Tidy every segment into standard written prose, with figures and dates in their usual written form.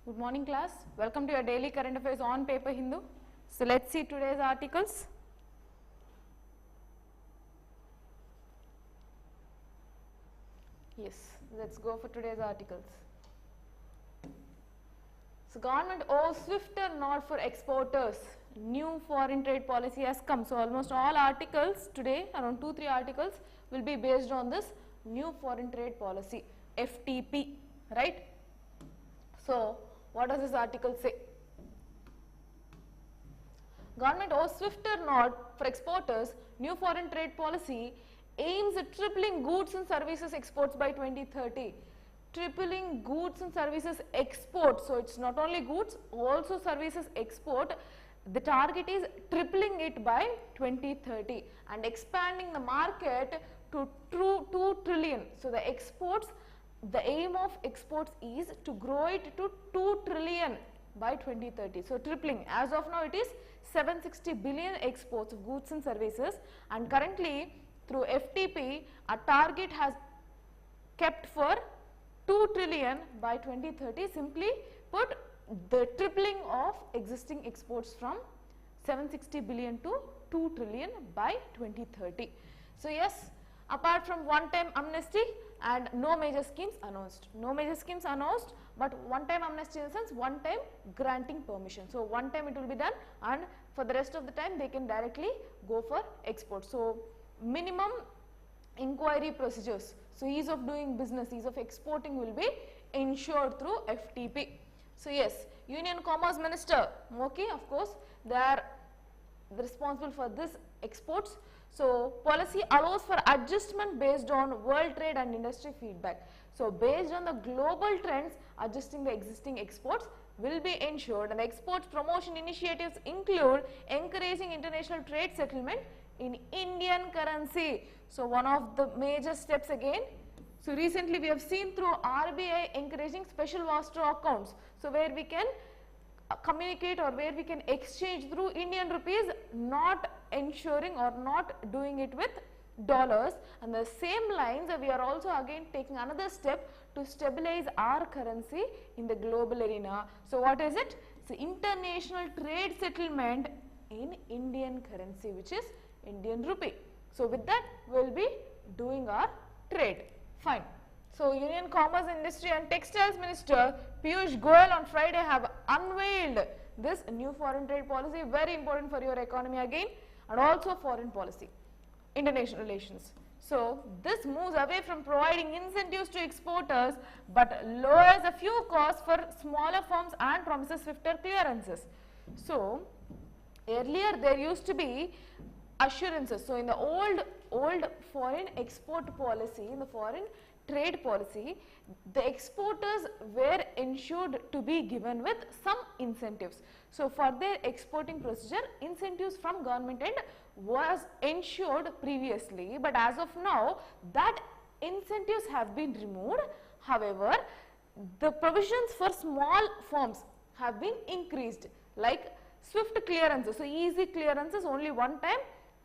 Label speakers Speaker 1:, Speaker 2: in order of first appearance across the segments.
Speaker 1: Good morning class, welcome to your daily current affairs on paper Hindu. So let's see today's articles. Yes, let's go for today's articles. So government owes swifter nod for exporters. New foreign trade policy has come. So almost all articles today, around 2-3 articles will be based on this new foreign trade policy, FTP, right? So what does this article say? Government owes swifter nod for exporters. New foreign trade policy aims at tripling goods and services exports by 2030. Tripling goods and services export. So it's not only goods, also services export. The target is tripling it by 2030 and expanding the market to 2 trillion. So the exports, the aim of exports is to grow it to 2 trillion by 2030. So tripling. As of now it is 760 billion exports of goods and services, and currently through FTP a target has kept for 2 trillion by 2030. Simply put, the tripling of existing exports from 760 billion to 2 trillion by 2030. So yes, apart from one-time amnesty and no major schemes announced. No major schemes announced, but one-time amnesty in the sense one-time granting permission. So one time it will be done, and for the rest of the time they can directly go for export. So minimum inquiry procedures. So ease of doing business, ease of exporting will be ensured through FTP. So yes, Union Commerce Minister, okay, of course, they are responsible for this exports. So policy allows for adjustment based on world trade and industry feedback. So based on the global trends, adjusting the existing exports will be ensured, and the exports promotion initiatives include encouraging international trade settlement in Indian currency. So one of the major steps again. So recently we have seen through RBI encouraging special master accounts. So where we can communicate or where we can exchange through Indian rupees, not ensuring or not doing it with dollars. And the same lines we are also again taking another step to stabilize our currency in the global arena. So what is it? So international trade settlement in Indian currency, which is Indian rupee. So with that we will be doing our trade. Fine. So Union Commerce, Industry and Textiles Minister Piyush Goyal on Friday have unveiled this new foreign trade policy, very important for your economy again, and also foreign policy, international relations. So this moves away from providing incentives to exporters but lowers a few costs for smaller firms and promises swifter clearances. So earlier there used to be assurances. So in the old foreign export policy, in the foreign trade policy, the exporters were ensured to be given with some incentives. So for their exporting procedure, incentives from government end was ensured previously, but as of now that incentives have been removed. However, the provisions for small firms have been increased, like swift clearances. So easy clearances only one time,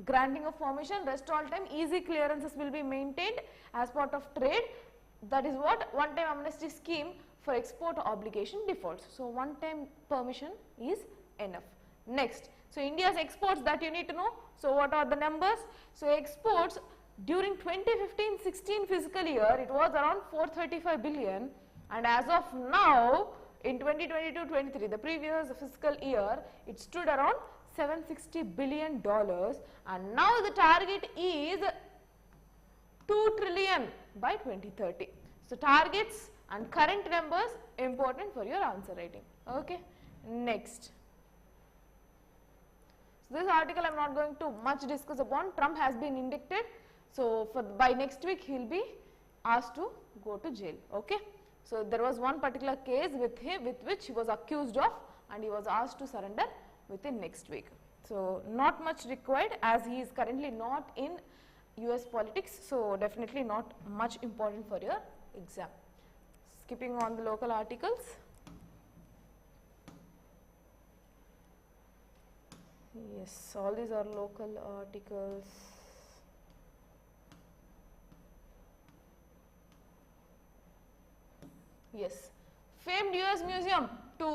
Speaker 1: granting of permission, rest all time easy clearances will be maintained as part of trade. That is what one time amnesty scheme for export obligation defaults. So one time permission is enough. Next, so India's exports that you need to know. So what are the numbers? So exports during 2015-16 fiscal year, it was around 435 billion, and as of now in 2022-23, the previous fiscal year, it stood around $760 billion, and now the target is 2 trillion by 2030. So targets and current numbers important for your answer writing. Okay. Next. So this article I am not going to much discuss upon. Trump has been indicted. So by next week he will be asked to go to jail. Okay. So there was one particular case with him with which he was accused of, and he was asked to surrender within next week. So not much required as he is currently not in US politics, so definitely not much important for your exam. Skipping on the local articles. Yes, all these are local articles. Yes, famed US museum to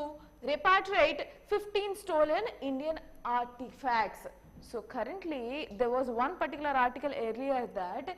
Speaker 1: repatriate 15 stolen Indian artifacts. So currently there was one particular article earlier that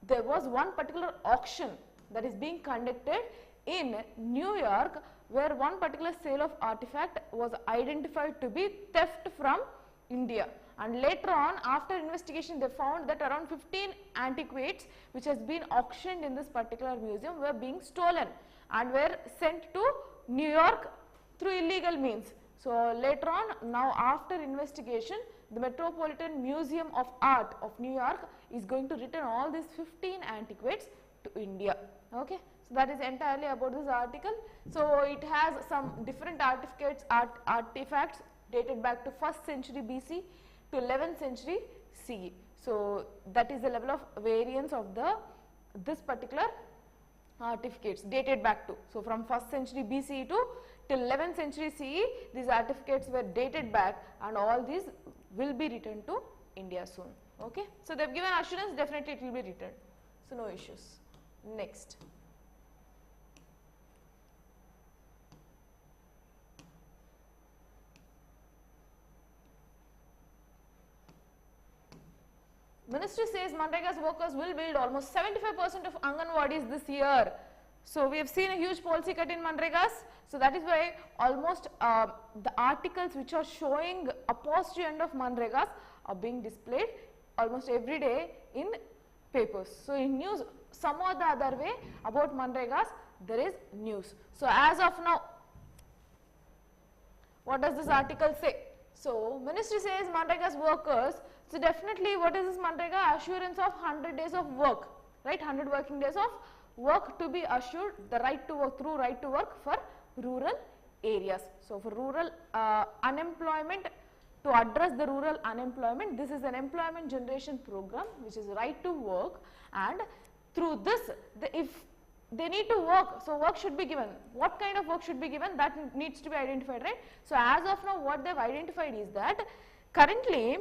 Speaker 1: there was one particular auction that is being conducted in New York where one particular sale of artifact was identified to be theft from India, and later on after investigation they found that around 15 antiquities which has been auctioned in this particular museum were being stolen and were sent to New York through illegal means. So later on, now after investigation, the Metropolitan Museum of Art of New York is going to return all these 15 antiquities to India. Okay. So that is entirely about this article. So it has some different artifacts dated back to 1st century BC to 11th century CE. So that is the level of variance of this particular artifacts dated back to. So from 1st century BCE to till 11th century CE, these artifacts were dated back, and all these will be returned to India soon. Okay. So they have given assurance, definitely it will be returned. So no issues. Next. Ministry says Manrega's workers will build almost 75% of Anganwadis this year. So we have seen a huge policy cut in Manregas. So that is why almost the articles which are showing a positive end of Manregas are being displayed almost every day in papers. So in news, some or the other way about Manregas there is news. So as of now, what does this article say? So ministry says Manrega's workers. So definitely what is this Manrega? Assurance of 100 days of work, right? 100 working days of work to be assured, the right to work through right to work for rural areas. So for rural unemployment, to address the rural unemployment, this is an employment generation program which is right to work, and through this if they need to work, so work should be given. What kind of work should be given, that needs to be identified, right? So as of now what they have identified is that currently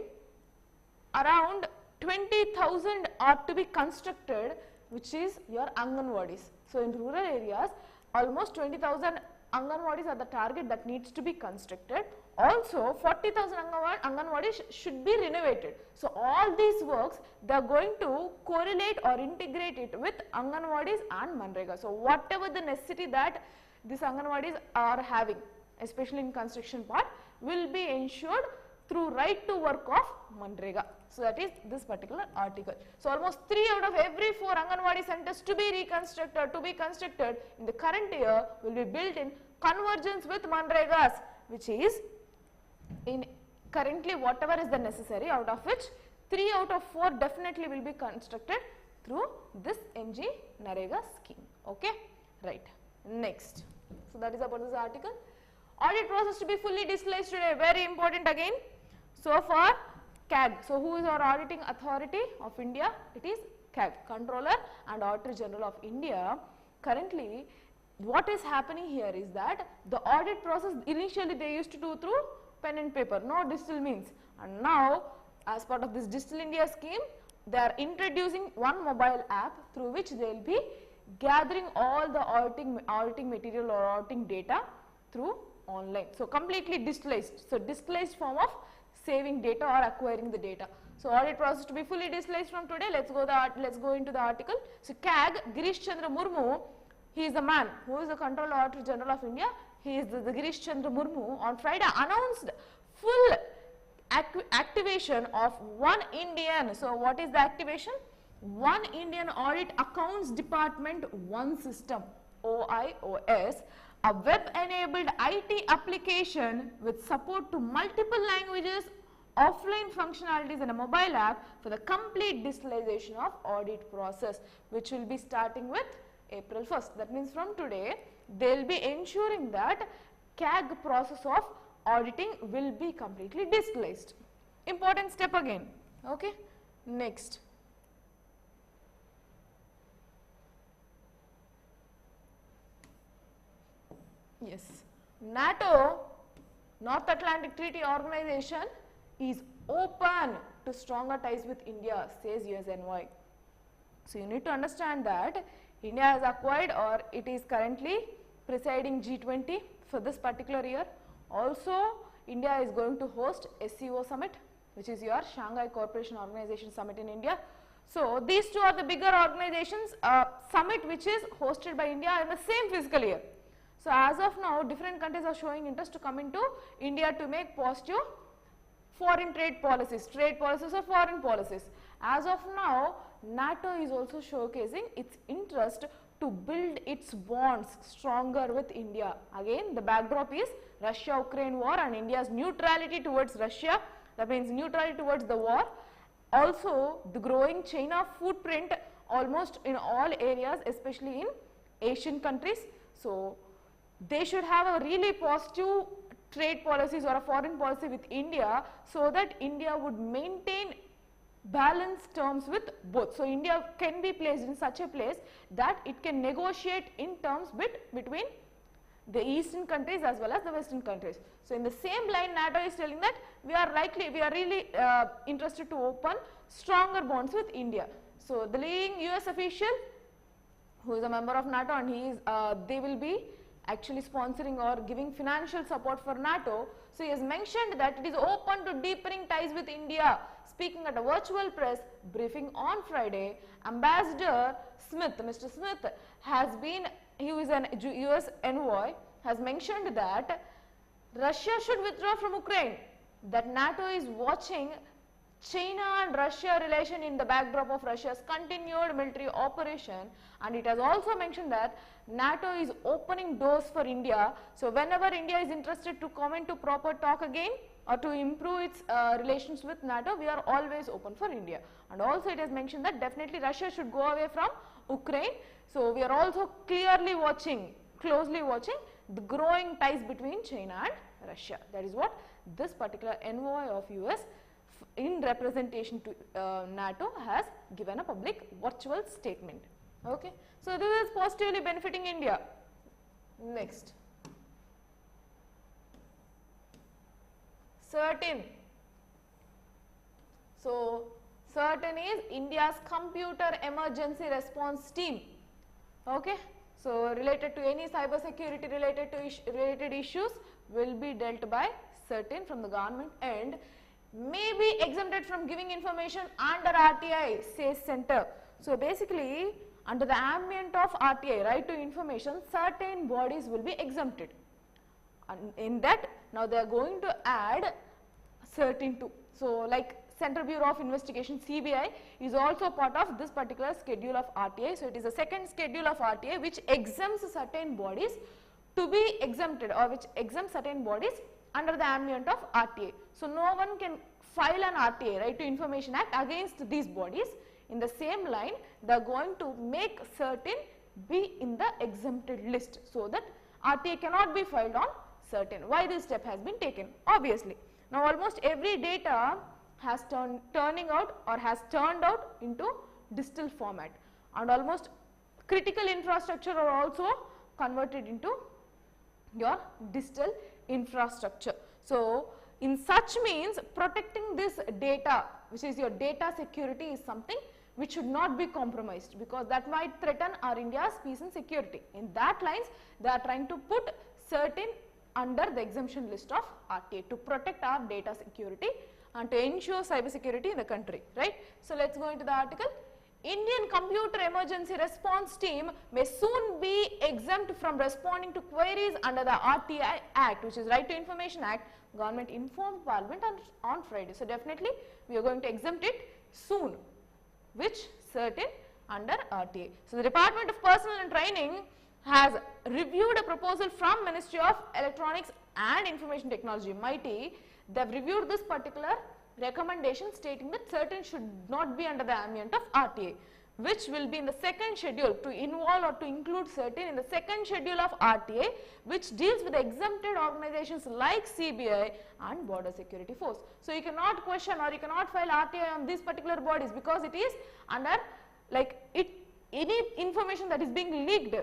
Speaker 1: around 20,000 are to be constructed, which is your Anganwadis. So in rural areas almost 20,000 Anganwadis are the target that needs to be constructed. Also 40,000 Anganwadis should be renovated. So all these works they are going to correlate or integrate it with Anganwadis and Manrega. So whatever the necessity that these Anganwadis are having, especially in construction part, will be ensured through right to work of Manrega. So that is this particular article. So almost 3 out of every 4 Anganwadi centers to be constructed in the current year will be built in convergence with Manregas, which is in currently whatever is the necessary, out of which 3 out of 4 definitely will be constructed through this MG Narega scheme. Okay, right. Next. So that is about this article. Audit process to be fully disclosed today, very important again. So for CAG, so who is our auditing authority of India? It is CAG, Controller and Auditor General of India. Currently what is happening here is that the audit process initially they used to do through pen and paper, no digital means, and now as part of this Digital India scheme they are introducing one mobile app through which they will be gathering all the auditing material or auditing data through online. So completely digitalized. So digitalized form of saving data or acquiring the data. So audit process to be fully digitalized from today. Let's go into the article. So CAG, Girish Chandra Murmu, he is the man who is the Controller Auditor General of India. He is the Girish Chandra Murmu on Friday announced full activation of One Indian. So what is the activation? One Indian Audit Accounts Department One System, OIOS, a web-enabled IT application with support to multiple languages, offline functionalities and a mobile app for the complete digitalization of audit process, which will be starting with April 1st. That means from today, they will be ensuring that CAG process of auditing will be completely digitalized. Important step again. Okay. Next. Yes, NATO, North Atlantic Treaty Organization, is open to stronger ties with India, says USNY. So you need to understand that India has acquired, or it is currently presiding G20 for this particular year. Also, India is going to host SCO Summit, which is your Shanghai Cooperation Organization Summit in India. So, these two are the bigger organizations, summit which is hosted by India in the same fiscal year. So, as of now, different countries are showing interest to come into India to make positive foreign trade policies or foreign policies. As of now, NATO is also showcasing its interest to build its bonds stronger with India. Again, the backdrop is Russia-Ukraine war and India's neutrality towards Russia, that means neutrality towards the war. Also, the growing China footprint almost in all areas, especially in Asian countries. So, they should have a really positive trade policies or a foreign policy with India, so that India would maintain balanced terms with both. So, India can be placed in such a place that it can negotiate in terms between the eastern countries as well as the western countries. So, in the same line, NATO is telling that we are really interested to open stronger bonds with India. So, the leading US official who is a member of NATO, and he is they will be actually sponsoring or giving financial support for NATO. So, he has mentioned that it is open to deepening ties with India. Speaking at a virtual press briefing on Friday, Ambassador Smith, Mr. Smith has been, he is an US envoy, has mentioned that Russia should withdraw from Ukraine, that NATO is watching China and Russia relation in the backdrop of Russia's continued military operation, and it has also mentioned that NATO is opening doors for India. So, whenever India is interested to come into proper talk again or to improve its relations with NATO, we are always open for India. And also it has mentioned that definitely Russia should go away from Ukraine. So, we are also clearly watching, closely watching the growing ties between China and Russia. That is what this particular envoy of US in representation to NATO has given a public virtual statement. Okay. So, this is positively benefiting India. Next, CERTIN. So, CERTIN is India's Computer Emergency Response Team. Okay. So, related to any cyber security related issues will be dealt by CERTIN from the government and may be exempted from giving information under RTI, says Center. So, basically under the ambient of RTI, right to information, certain bodies will be exempted. And in that, now they are going to add CERTIN too. So, like Central Bureau of Investigation, CBI, is also part of this particular schedule of RTI. So, it is the second schedule of RTI which exempts certain bodies to be exempted, or which exempts certain bodies under the ambient of RTI. So, no one can file an RTI, right to Information Act, against these bodies. In the same line, they are going to make CERTIN be in the exempted list, so that RTI cannot be filed on CERTIN. Why this step has been taken? Obviously, now almost every data has turned out into digital format, and almost critical infrastructure are also converted into your digital infrastructure. So, in such means protecting this data, which is your data security, is something which should not be compromised, because that might threaten our India's peace and security. In that lines, they are trying to put CERTIN under the exemption list of RTA to protect our data security and to ensure cyber security in the country, right. So, let us go into the article. Indian Computer Emergency Response Team may soon be exempt from responding to queries under the RTI Act, which is Right to Information Act. Government informed Parliament on Friday. So, definitely we are going to exempt it soon, which CERTIN under RTA. So, the Department of Personnel and Training has reviewed a proposal from Ministry of Electronics and Information Technology, MIT. They have reviewed this particular recommendation stating that CERTIN should not be under the ambient of RTA, which will be in the second schedule, to involve or to include CERTIN in the second schedule of RTA, which deals with exempted organizations like CBI and Border Security Force. So, you cannot question or you cannot file RTA on these particular bodies, because it is under any information that is being leaked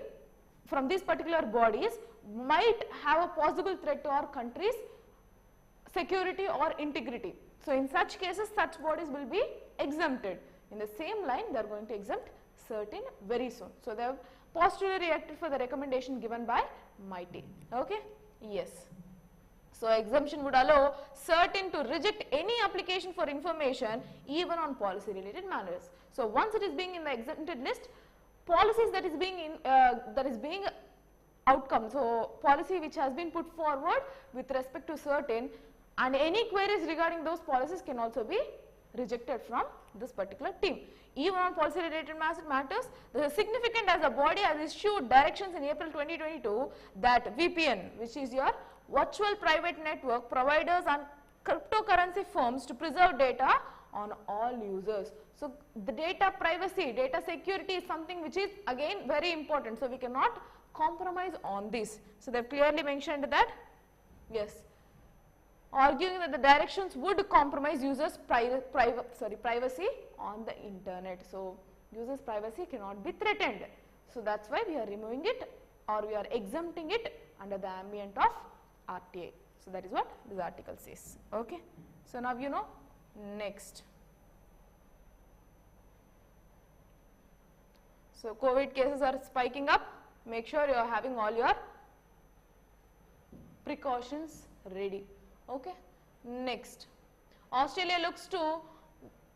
Speaker 1: from these particular bodies might have a possible threat to our country's security or integrity. So, in such cases, such bodies will be exempted. In the same line, they are going to exempt CERTIN very soon. So, they have positively reacted for the recommendation given by mighty. Okay, yes. So exemption would allow certain to reject any application for information even on policy related matters. So once it is being in the exempted list, policies that is being outcome, so policy which has been put forward with respect to certain, and any queries regarding those policies can also be rejected from this particular team. Even on policy related matters, this is significant as the body has issued directions in April 2022 that VPN, which is your virtual private network providers and cryptocurrency firms, to preserve data on all users. So the data privacy, data security is something which is again very important. So we cannot compromise on this. So they have clearly mentioned that, yes, arguing that the directions would compromise users' privacy on the internet. So users' privacy cannot be threatened. So that's why we are removing it, or we are exempting it under the ambient of RTA. So that is what this article says. Okay. So now you know. Next. So COVID cases are spiking up. Make sure you are having all your precautions ready. Okay. Next, Australia looks to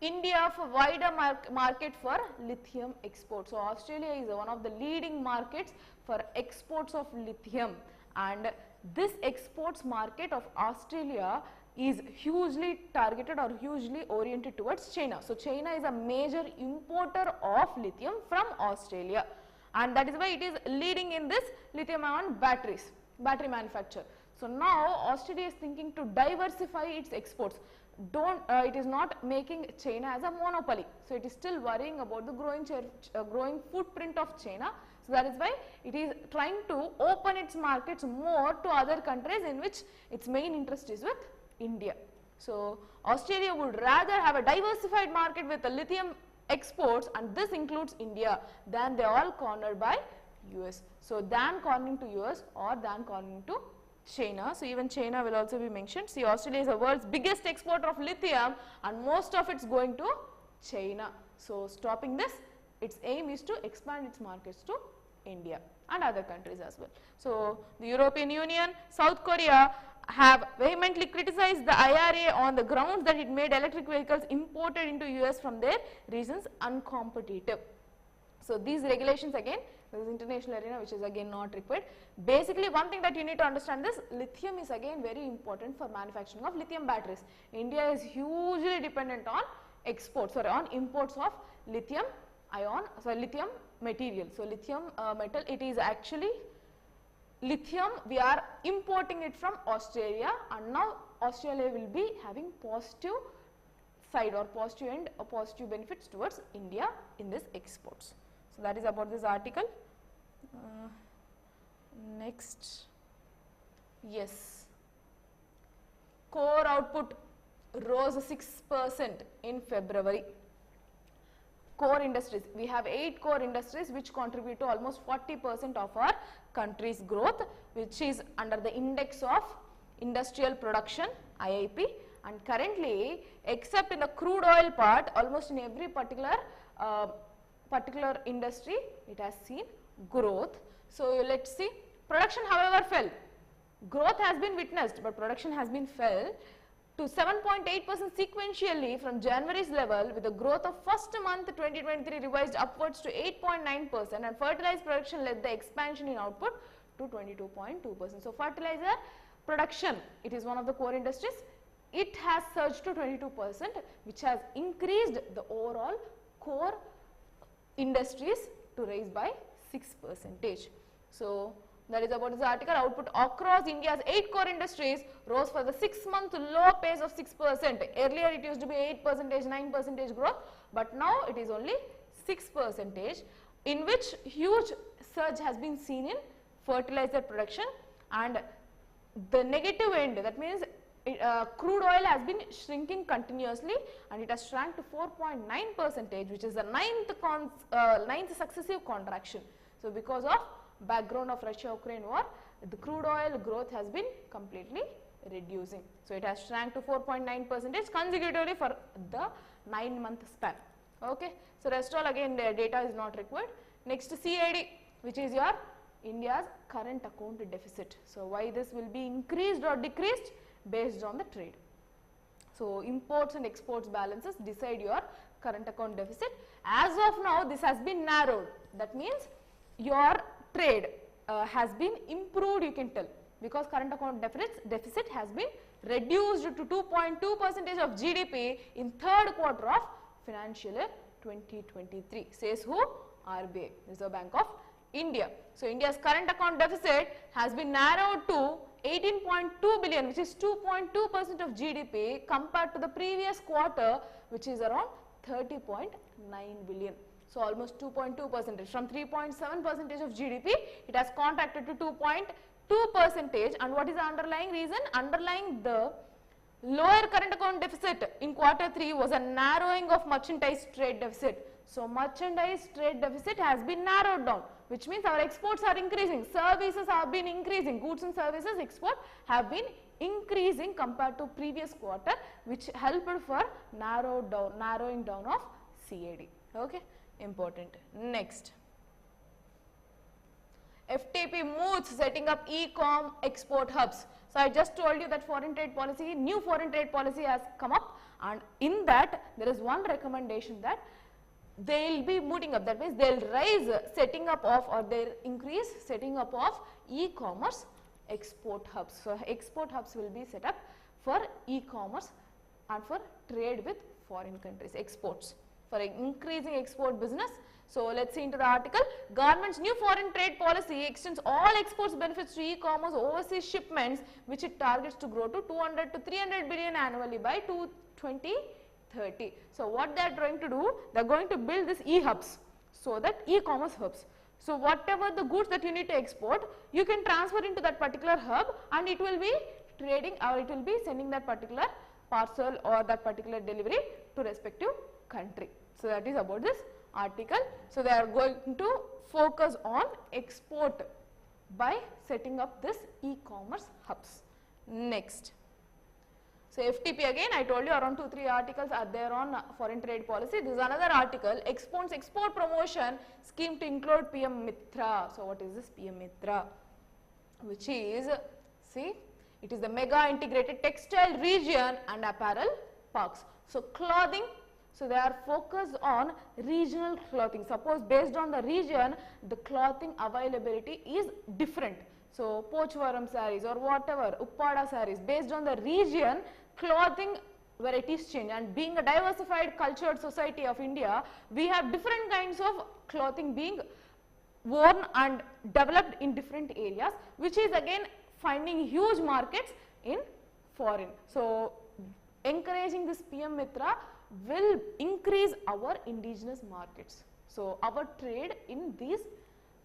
Speaker 1: India for wider market for lithium exports. So Australia is one of the leading markets for exports of lithium, and this exports market of Australia is hugely targeted or hugely oriented towards China. So China is a major importer of lithium from Australia, and that is why it is leading in this lithium ion battery manufacture. So now Australia is thinking to diversify its exports. It is not making China as a monopoly. So it is still worrying about the growing footprint of China. So that is why it is trying to open its markets more to other countries in which its main interest is with India. So Australia would rather have a diversified market with the lithium exports, and this includes India, than they are all cornered by US. So than cornering to US or than cornering to China. So even China will also be mentioned. See, Australia is the world's biggest exporter of lithium, and most of it is going to China. So stopping this, its aim is to expand its markets to India and other countries as well. So the European Union, South Korea have vehemently criticized the IRA on the grounds that it made electric vehicles imported into US from their regions uncompetitive. So these regulations, again, this is international arena, which is again not required. Basically, one thing that you need to understand is lithium is again very important for manufacturing of lithium batteries. India is hugely dependent on exports or on imports of lithium material. So lithium metal, it is actually lithium, we are importing it from Australia, and now Australia will be having positive side or positive end or positive benefits towards India in this exports. So that is about this article. Next, yes, core output rose 6% in February. Core industries, we have 8 core industries which contribute to almost 40% of our country's growth, which is under the index of industrial production, IIP, and currently, except in the crude oil part, almost in every particular industry, it has seen growth. So let's see, production however fell. Growth has been witnessed, but production has been fell to 7.8% sequentially from January's level, with the growth of first month 2023 revised upwards to 8.9%, and fertilizer production led the expansion in output to 22.2%. So fertilizer production, it is one of the core industries, it has surged to 22%, which has increased the overall core industries to rise by 6%. So that is about this article. Output across India's 8 core industries rose for the 6-month low pace of 6%. Earlier it used to be 8%, 9% growth, but now it is only 6%, in which huge surge has been seen in fertilizer production, and the negative end, that means crude oil has been shrinking continuously, and it has shrunk to 4.9%, which is the ninth successive contraction. So because of background of Russia-Ukraine war, the crude oil growth has been completely reducing. So it has shrunk to 4.9% consecutively for the 9-month span. Okay. So rest all again the data is not required. Next, CID, which is your India's current account deficit. So, why this will be increased or decreased based on the trade. So, imports and exports balances decide your current account deficit. As of now, this has been narrowed. That means your trade has been improved, you can tell, because current account deficit has been reduced to 2.2% of GDP in third quarter of financial year 2023. Says who? RBI, Reserve Bank of India. So, India's current account deficit has been narrowed to 18.2 billion, which is 2.2% of GDP, compared to the previous quarter, which is around 30.9 billion. So, almost 2.2%. From 3.7% of GDP, it has contracted to 2.2%. And what is the underlying reason? Underlying the lower current account deficit in quarter 3 was a narrowing of merchandise trade deficit. So, merchandise trade deficit has been narrowed down, which means our exports are increasing, services have been increasing, goods and services export have been increasing compared to previous quarter, which helped for narrowing down of CAD. Okay, important. Next, FTP moves setting up e-com export hubs. So, I just told you that foreign trade policy, new foreign trade policy has come up, and in that there is one recommendation that they will be moving up. That means they will rise setting up of, or they will increase setting up of e-commerce export hubs. So, export hubs will be set up for e-commerce and for trade with foreign countries, exports, for increasing export business. So, let us see into the article. Government's new foreign trade policy extends all exports benefits to e-commerce overseas shipments, which it targets to grow to 200 to 300 billion annually by 2030. So, what they are trying to do, they are going to build this e-hubs, so that e-commerce hubs. So, whatever the goods that you need to export, you can transfer into that particular hub, and it will be trading, or it will be sending that particular parcel or that particular delivery to respective country. So, that is about this article. So, they are going to focus on export by setting up this e-commerce hubs. Next. So, FTP again, I told you around 2-3 articles are there on foreign trade policy. This is another article, exports export promotion scheme to include PM Mitra. So, what is this PM Mitra? Which is, see, it is the mega integrated textile region and apparel parks. So, clothing. So, they are focused on regional clothing. Suppose based on the region, the clothing availability is different. So, Pochvaram sarees or whatever, Uppada sarees, based on the region, clothing varieties change. And being a diversified cultured society of India, we have different kinds of clothing being worn and developed in different areas, which is again finding huge markets in foreign. So, encouraging this PM Mitra will increase our indigenous markets. So, our trade in these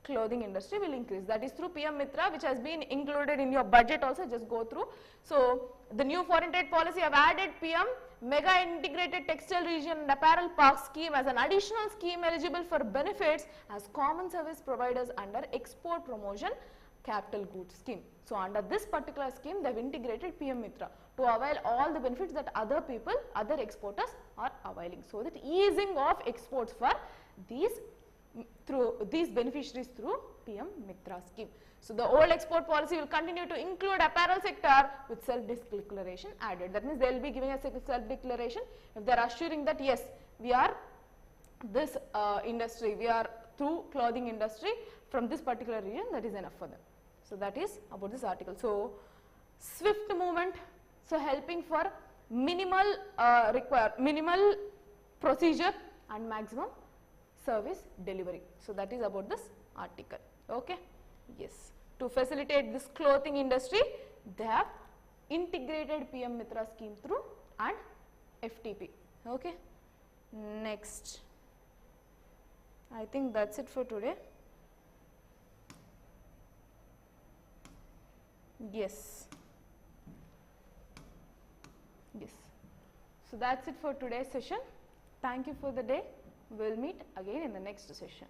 Speaker 1: clothing industry will increase. That is through PM Mitra, which has been included in your budget also, just go through. So, the new foreign trade policy have added PM Mega Integrated Textile Region and Apparel Park scheme as an additional scheme eligible for benefits as common service providers under export promotion capital goods scheme. So, under this particular scheme, they have integrated PM Mitra to avail all the benefits that other people, other exporters are availing. So, that easing of exports for these beneficiaries through PM Mitra scheme. So, the old export policy will continue to include apparel sector with self-declaration added. That means, they will be giving a self-declaration if they are assuring that yes, we are this industry, we are through clothing industry from this particular region, that is enough for them. So, that is about this article. So, swift movement, so helping for minimal minimal procedure and maximum service delivery. So, that is about this article. Okay. Yes. To facilitate this clothing industry, they have integrated PM Mitra scheme through and FTP. Okay. Next. I think that is it for today. Yes. Yes. So, that is it for today's session. Thank you for the day. We will meet again in the next session.